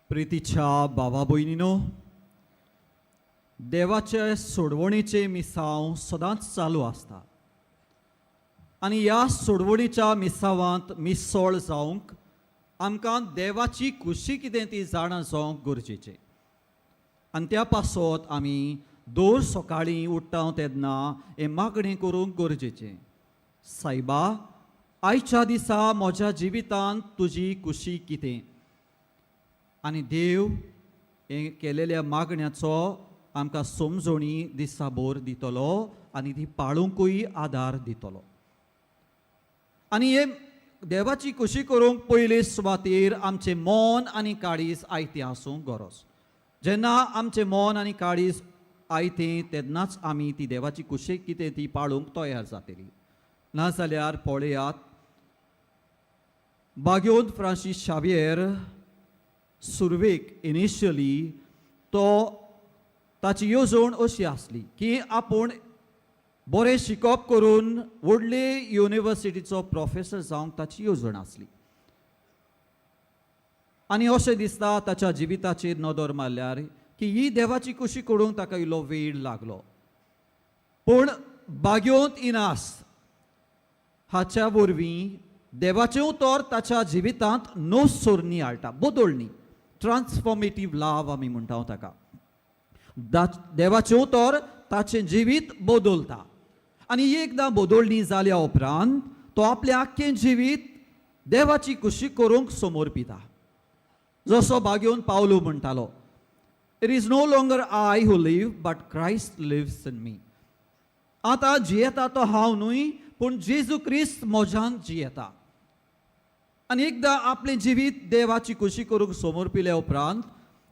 प्रितीच्या बाबा भयणीनो, देवाचे सोडवणीचे मिसाव सदांच चालू आसता आनी ह्या सोडवणीच्या मिसावांत मिसळ जावंक आमकां देवाची खुशी कितें ती जाणा जावंक गरजेचें. आनी त्या पासत आमी दर सकाळीं उठ्ठा तेन्ना हें मागणें करूंक गरजेचें. सायबा, आयच्या दिसा म्हज्या जिवितांत तुजी खुशी कितें? आनी देव हे केलेल्या मागण्याचो आमकां समजणी दिसाभर दितलो आनी ती पाळूंकूय आदार दितलो. आनी हे देवाची खुशी करूंक पयले सुवातेर आमचें मन आनी काळीज आयतें आसूंक गरज. जेन्ना आमचें मन आनी काळीज आयतें तेन्नाच आमी ती देवाची खुशी कितें ती पाळूंक तयार जातली. नाजाल्यार पळयात, बागोंद फ्रांसीस शावेर सुरवेक इनिशियली ताची येवजण अशी आसली की आपूण बरें शिकप करून व्हडले युनिवर्सिटीचो प्रोफेसर जावंक ताची येवजण आसली. आनी अशें दिसता ताच्या जिविताचेर नदर मारल्यार की ही देवाची खुशी करूंक ताका इल्लो वेळ लागलो. पूण बागोंद इनास हाच्या वरवीं देवाचें उतर ताच्या जिवितांत नोसोरणी हाडटा, बदलणी, ट्रान्सफॉर्मेटीव लाव आमी म्हणटा ताका. देवाचें उतर ताचें जिवीत बदलता आनी एकदां बदलणी जाल्या उपरांत तो आपलें आख्खें जिवीत देवाची खुशी करूंक समर्पिता. जसो बागोंद पावलो म्हणटालो, it is no longer I who live but Christ lives in me. आतां जियेता तो हांव न्हय, पूण जेजू क्रिस्त म्हज्यान जियेता. आनी एकदां आपलें जिवीत देवाची खुशी करूंक समर्पिल्या उपरांत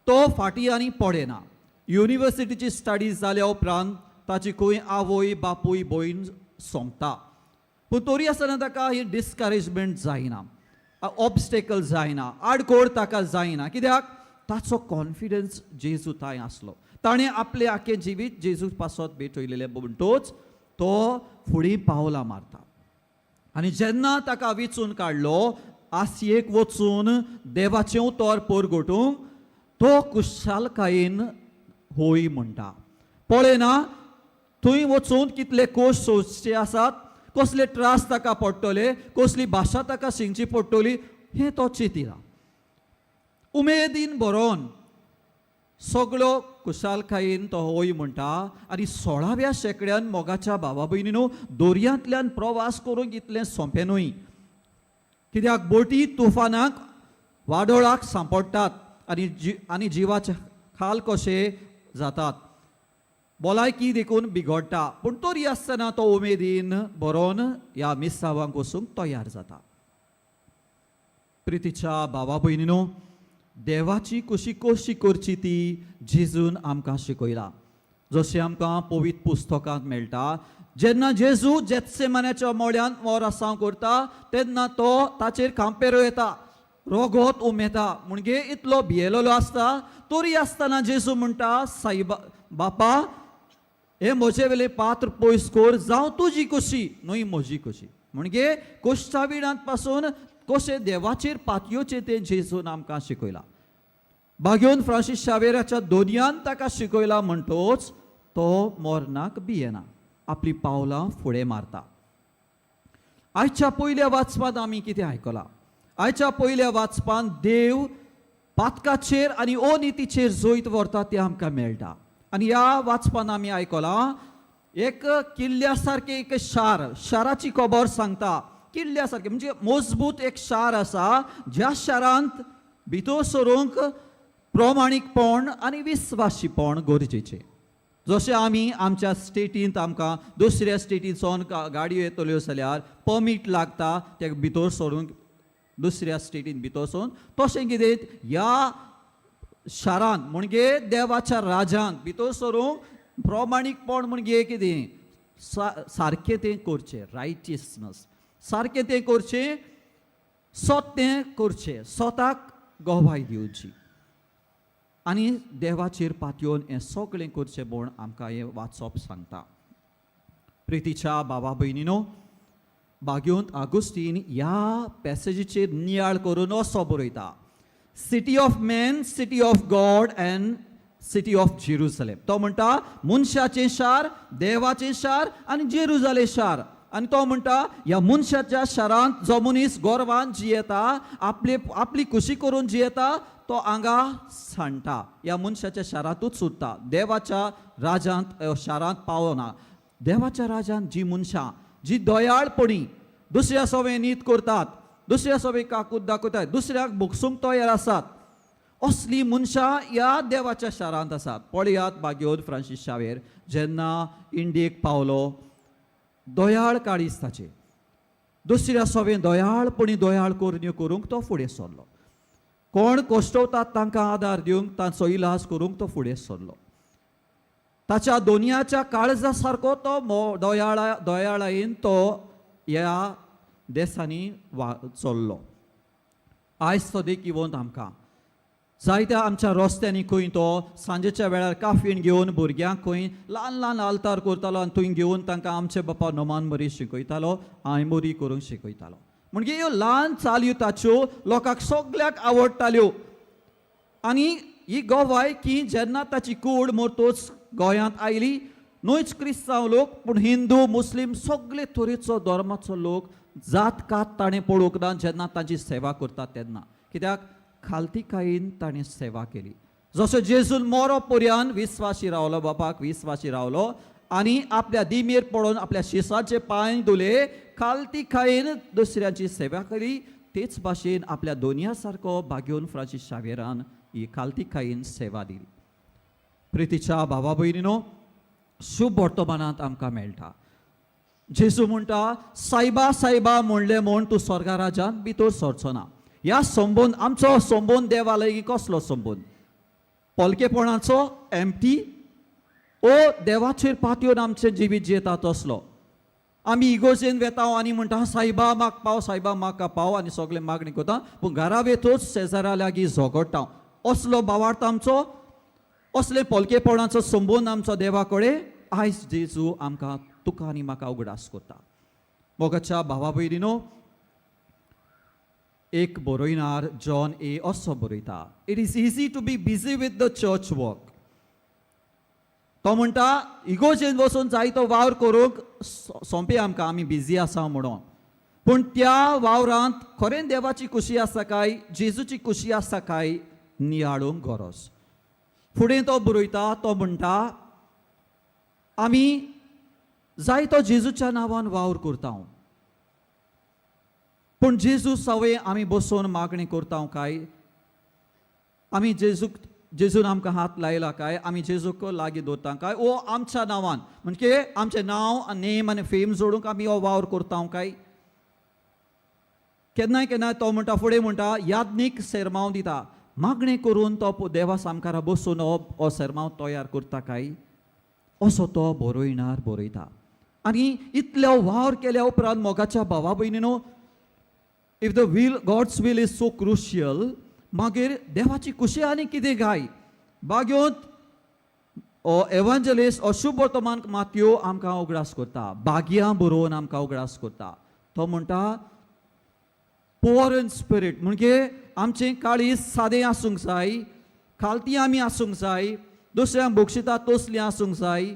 तो फाटीं आनी पडेना. युनिवर्सिटीची स्टडीज जाल्या उपरांत ताची खंय आवय बापूय भयण सोंपता, पूण तरी आसतना ताका ही डिस्करेजमेंट जायना, ऑब्स्टेकल जायना, आडखोड ताका जायना. कित्याक? ताचो कॉन्फिडन्स जेजू थंय आसलो. ताणें आपलें आख्खें जिवीत जेजू पासत भेटयलेलें म्हणटूच तो फुडें पावलां मारता. आनी जेन्ना ताका वेंचून काडलो आसयेक वचून देवाचें उतर परगटूंक, तो खुशालकायेन होय म्हणटा. पळयना थंय वचून कितले कोश सोंसचे आसात, कसले त्रास ताका पडटले, कसली भाशा ताका शिंगची पडटली, हें तो चिंतिना. उमेदीन बरोवन सगळो खुशालकायेन तो होय म्हणटा. आनी 16व्या शेंकड्यान मोगाच्या भावा भयणीनो, दर्यांतल्यान प्रवास करूंक इतलें सोंपें न्हय. कित्याक बोटी तुफानाक वादळाक सांपडटात आनी जिवाचे हाल कशे जातात, भलायकी देखून बिगडटा. पूण तरी आसतना तो उमेदीन बरोवन ह्या मिसावांक वचूंक तयार जाता. प्रितीच्या भावा भयणीनो, देवाची खुशी कशी करची ती जेजून आमकां शिकयला. जशें आमकां पवित्र पुस्तकांत मेळटा, जेन्ना जेजू जेत्सेमान्याच्या मोळ्यान वोरासांव करता तेन्ना तो ताचेर खांपेर येता, रोगोत उमेता. म्हणजे इतलो भियेलेलो आसता, तरी आसतना जेजू म्हणटा, साईबा बापा, हे म्हजे वेले पात्र पयस कर, जावं तुजी खुशी न्हय म्हजी खुशी. म्हणजे कोश्टा विणांत पासून कशें देवाचेर पातयोचें तें जेजून आमकां शिकयलां. बागोंद फ्रांसीस शावेराच्या दोनयान ताका शिकयलां म्हणटूच तो मरणाक भियेना, आपली पावलां फुडें मारता. आयच्या पयल्या वाचपांत आमी कितें आयकलां? आयच्या पयल्या वाचपांत देव पातकाचेर आनी अनितीचेर जैत व्हरता तें आमकां मेळटा. आनी ह्या वाचपांत आमी आयकलां, एक किल्ल्या सारकें एक शाराची खबर सांगता. किल्ल्या सारकें म्हणजे मजबूत एक शार आसा, ज्या शारांत भितर सरूंक प्रमाणीकपण आनी विस्वासीपण गरजेचें. जशें आमी आमच्या स्टेटींत आमकां दुसऱ्या स्टेटींतसून गाडयो येतल्यो जाल्यार परमीट लागता त्या भितर सरूंक दुसऱ्या स्टेटींत भितर सरून, तशें कितें ह्या शारांत म्हणजे देवाच्या राज्यांत भितर सरूंक प्रमाणीकपण म्हणजे कितें? सारकें तें करचें, रायटियसनस, सारकें तें करचें, सत्य करचें, स्वताक गोवाय दिवची आनी देवाचेर पातयोवन हें सगळें करचें म्हूण आमकां हें वाचप सांगता. प्रितीच्या भावा भयणीनो, बागोंद आगुस्तीन ह्या पॅसेजीचेर नियाळ करून असो बरयता, city of man, city of God and city of Jerusalem. तो म्हणटा मनशाचें शार, देवाचें शार आनी जेरुसलेम शार. आनी तो म्हणटा ह्या मनशाच्या शारांत जो मनीस गोरवान जियेता, आपली खुशी करून जियेता, तो हांगा सांडटा, ह्या मनशाच्या शारांतूच सुट्टा. देवाच्या राजांत शारांत पावना. देवाच्या राजांत जी मनशां जी दयाळपणी दुसऱ्या सोबे नीत करतात, दुसऱ्या सोबे काकूत दाखयतात, दुसऱ्याक भोगसूंक तयार आसात, असली मनशां ह्या देवाच्या शारांत आसात. पळयात बागेवन फ्रांसीस शावेर जेन्ना इंडियेक पावलो, दयाळ काळीज ताचे. दुसऱ्या सोबे दयाळपणी दयाळ करण्यो करूंक तो फुडें सरलो. कोण कोश्टवतात तांकां आदार दिवंक, तांचो इलाज करूंक तो फुडें सरलो. ताच्या दोनयाच्या काळजा सारको तो दयाळायेन तो ह्या देशांनी चल्लो. आयज तो देख इवंत आमकां जायत्या आमच्या रस्त्यांनी खंय तो सांजेच्या वेळार काफीन घेवन भुरग्यांक खंय ल्हान ल्हान आल्तार करतालो आनी थंय घेवन तांकां आमचे बापा नमान बरी शिकयतालो, आयमोरी करूंक शिकयतालो. म्हणजे ह्यो ल्हान चालयो ताच्यो लोकांक सगळ्याक आवडटाल्यो. आनी ही गोवाय की जेन्ना ताची कूड मोर्तोच गोंयांत आयली, न्हूच क्रिस्तांव लोक पूण हिंदू मुस्लीम सगळे तरेचो धर्माचो लोक जात कात ताणें पळोवंक ना जेन्ना ताची सेवा करता तेन्ना. कित्याक खालतीकायेन ताणें सेवा केली. जसो जेजून मोरो पर्यंत विस्वासी रावलो, बापाक विस्वासी रावलो आनी आपल्या दिमेर पडोवन आपल्या शिसाचे पांय धुले, खालतीकायेन दुसऱ्यांची सेवा केली. तेच भाशेन आपल्या दोनया सारको बागेवन फ्रांसीस शावेरान ही खालतीकायेन सेवा दिली. प्रितीच्या भावा भयणीनो, शुभ वर्तमानांत आमकां मेळटा. जेजू म्हणटा सायबा सायबा म्हणलें म्हूण तूं स्वर्गा राजांत भितर सरचो ना. ह्या संबंद आमचो संबंद देवालय कसलो संबंद? पलकेपणाचो, एम्प्टी, ओ देवाचेर पातयेवन आमचें जिवीत जियेता तसलो? आमी इगोजेन वेता आनी म्हणटा सायबा म्हाका पाव, सायबा म्हाका पाव आनी सगळें मागणी करता, पूण घरा वेतूच शेजाऱ्या लागीं झगडटा. असलो भावार्थ आमचो, असले पलकेपणाचो संबंद आमचो देवा कडेन आयज जेजू आमकां तुका आनी म्हाका उगडास करता. मोगाच्या भावा भयणीनो, एक बरयणार जॉन ए असो बरयता, it is easy to be busy with the church work. तो म्हणटा इगोजेन वचून जायतो वावर करूंक सोंपे आमकां, आमी बिजी आसा म्हणून. पूण त्या वावरांत खरें देवाची खुशी आसा काय, जेजूची खुशी आसा काय नियाळूंक गरज. फुडें तो बरयता, तो म्हणटा आमी जायतो जेजूच्या नांवान वावर करता, पूण जेजू सवय आमी बसून मागणी करता काय, आमी जेजून आमकां हात लायला काय, आमी जेजूक लागीं दवरता काय, ओ आमच्या नांवान म्हणजे आमचें नांव नेम आनी फेम जोडूंक आमी हो वावर करता काय. केन्नाय केन्नाय तो म्हणटा, फुडें म्हणटा याज्ञीक सेरमांव दिता, मागणी करून तो देवा सामकारा बसून हो सेरमांव तयार करता काय, असो तो बरयणार बरयता. आनी इतलो वावर केल्या उपरांत मोगाच्या भावा भयणीनो, if the will God's will is so crucial, मागीर देवाची खुशी आनी कितें गाय. बागेंत एवांजलिस्ट शुभ वर्तमान मातयो आमकां उगडास करता, बागयां बरोवन आमकां उगडास करता. तो म्हणटा पुअर इन स्पिरीट, म्हणजे आमचें काळीज सादें आसूंक जाय, खालती आमी आसूंक जाय, दुसऱ्यांक बक्षिता तसलीं आसूंक जाय.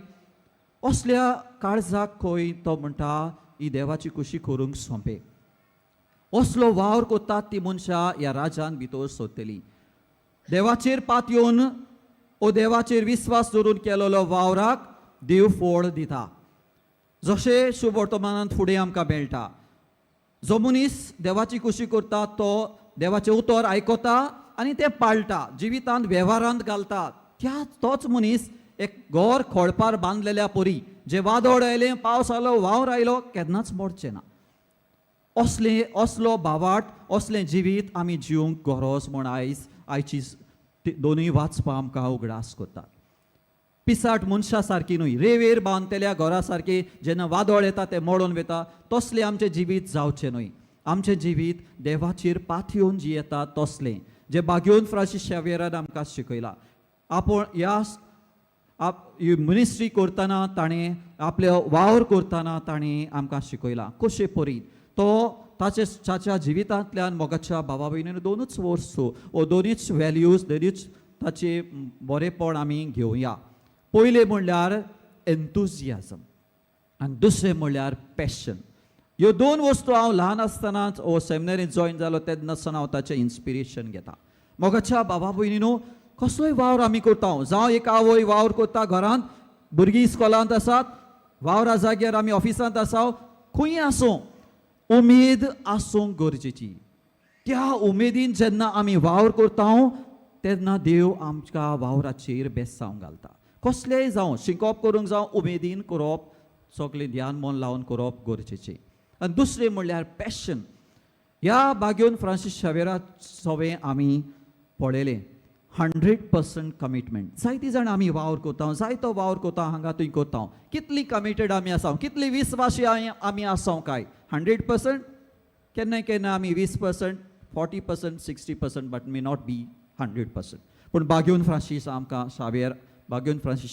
असल्या काळजाक खंय तो म्हणटा ही देवाची खुशी करूंक सोंपे. असलो वावर करतात ती मनशां ह्या राजान भितर सोदतली. देवाचेर पातयेवन ओ देवाचेर विस्वास दवरून केलेलो वावराक देव फळ दिता. जशें शुभ वर्तमानांत फुडें आमकां मेळटा, जो मनीस देवाची खुशी करता तो देवाचें उतर आयकता आनी तें पाळटा, जिवितांत वेव्हारांत घालता. तोच मनीस एक घर खोळपार बांदलेल्या परी, जे वादळ आयलें, पावस आयलो, वावर आयलो, केन्नाच मोडचें ना. असलो भावार्थ, असलें जिवीत आमी जिवंक गरज म्हूण आयची दोनूय वाचपां आमकां उगडास करतात. पिसाट मनशा सारकी न्हय, रेवेर बांदलेल्या घरा सारकी जेन्ना वादळ येता ते मोडून वता, तसलें आमचें जिवीत जावचें न्हय. आमचें जिवीत देवाचेर पातयेवन जियेता तसलें, जे बागेवन फ्रांसीस शावेरान आमकां शिकयलां. आपूण ह्या मिनिस्ट्री करतना ताणें आपले वावर करतना ताणें आमकां शिकयलां कशे परी तो ताच्या जिवितांतल्यान मोगाच्या भावा भयणीन दोनूच वस्तू वो दोनूच व्हॅल्यूज दोनूच ताचे बरेपण आमी घेवया. पयले म्हणल्यार एन्थुजियाजम आनी दुसरें म्हणल्यार पॅशन. ह्यो दोन वस्तू हांव ल्हान आसतनाच हो सेमिनारींत जॉयन जालो तेन्नासान हांव ताचें इन्स्पिरेशन घेता. मोगाच्या भावा भयणीनो, कसलोय वावर आमी करता, जावं एक आवय वावर करता घरांत, भुरगीं इस्कॉलांत आसात, वावरा जाग्यार आमी ऑफिसांत आसा, खंय आसूं, उमेद आसूंक गरजेची. त्या उमेदीन जेन्ना आमी वावर करता तेन्ना देव आमच्या वावराचेर बेसांव घालता. कसलेंय जावं, शिकोवप करूंक जावं, उमेदीन करप, सगळें ध्यान मन लावन करप गरजेचें. आनी दुसरें म्हणल्यार पॅशन. ह्या बागेवन फ्रांसीस शावेराक सवें आमी पळयलें 100% कमिटमेंट. जायतीं जाणां आमी वावर करता, जायतो वावर करता, हांगा थंय करता, कितली कमिटेड आमी आसा, कितली विस्वासी आमी आसा काय. 100% केन्ना केन्ना आमी 20%, 40%, 60%, बट मे नॉट बी 100%. पूण बागेवन फ्रांसीस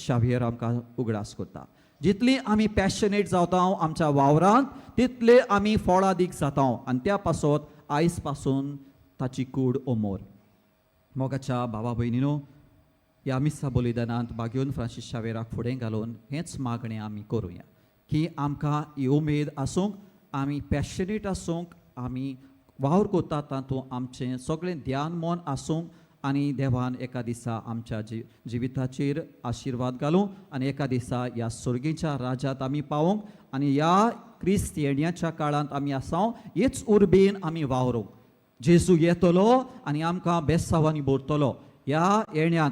शावेर आमकां उगडास करता. जितली आमी पॅशनेट जाता आमच्या वावरांत तितले आमी फळां दीक जाता आनी त्या पासत आयज पासून ताची कूड अमोर. मोगाच्या भावा भयणीनो, ह्या मिस्सा बलिदानांत बागेवन फ्रांसीस शावेराक फुडें घालून हेंच मागणें आमी करुया की आमकां ही उमेद आसूंक, आमी पॅशनेट आसूंक, आमी वावर करता तातूंत आमचें सगळें ध्यान मन आसूंक आनी देवान एका दिसा आमच्या जिविताचेर आशिर्वाद घालूं आनी एका दिसा ह्या सर्गेच्या राज्यांत आमी पावूंक आनी ह्या क्रिस्त येण्याच्या काळांत आमी आसा हेच उर्बेन आमी वावरूंक. जेजू येतलो आनी आमकां बेसांवांनी भरतलो. ह्या येण्यात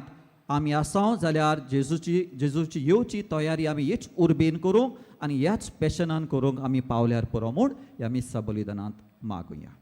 आमी आसा जाल्यार जेजूची येवची तयारी आमी हेच उर्बेन करूंक आनी ह्याच पॅशनान करूंक आमी पावल्यार पुरो म्हूण ह्या मिस्सा बलिदानांत मागुया.